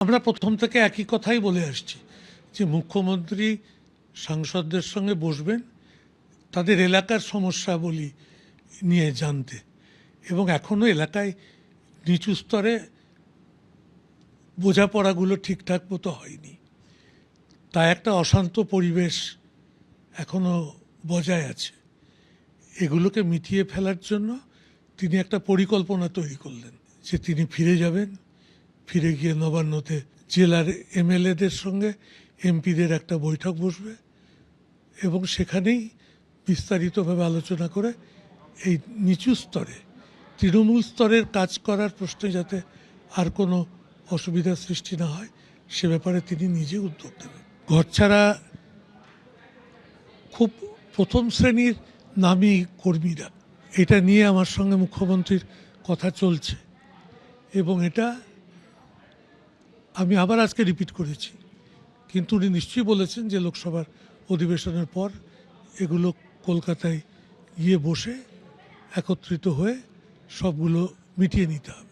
আমরা প্রথম থেকে একই কথাই বলে আসছি যে মুখ্যমন্ত্রী সাংসদদের সঙ্গে বসবেন, তাদের এলাকার সমস্যাবলী নিয়ে জানতে, এবং এখনও এলাকায় নিচু স্তরে বোঝাপড়াগুলো ঠিকঠাক মতো হয়নি, তাই একটা অশান্ত পরিবেশ এখনও বজায় আছে। এগুলোকে মিটিয়ে ফেলার জন্য তিনি একটা পরিকল্পনা তৈরি করলেন যে তিনি ফিরে যাবেন, ফিরে গিয়ে নবান্নতে জেলার এমএলএদের সঙ্গে এমপিদের একটা বৈঠক বসবে এবং সেখানেই বিস্তারিতভাবে আলোচনা করে এই নিচু স্তরে তৃণমূল স্তরের কাজ করার প্রশ্নে যাতে আর কোনো অসুবিধার সৃষ্টি না হয় সে ব্যাপারে তিনি নিজে উদ্যোগ নেবেন। ঘরছাড়া খুব প্রথম শ্রেণীর নামী কর্মীরা, এটা নিয়ে আমার সঙ্গে মুখ্যমন্ত্রীর কথা চলছে এবং এটা আমি আবার আজকে রিপিট করেছি, কিন্তু উনি নিশ্চয়ই বলেছেন যে লোকসভার অধিবেশনের পর এগুলো কলকাতায় গিয়ে বসে একত্রিত হয়ে সবগুলো মিটিয়ে নিতে হবে।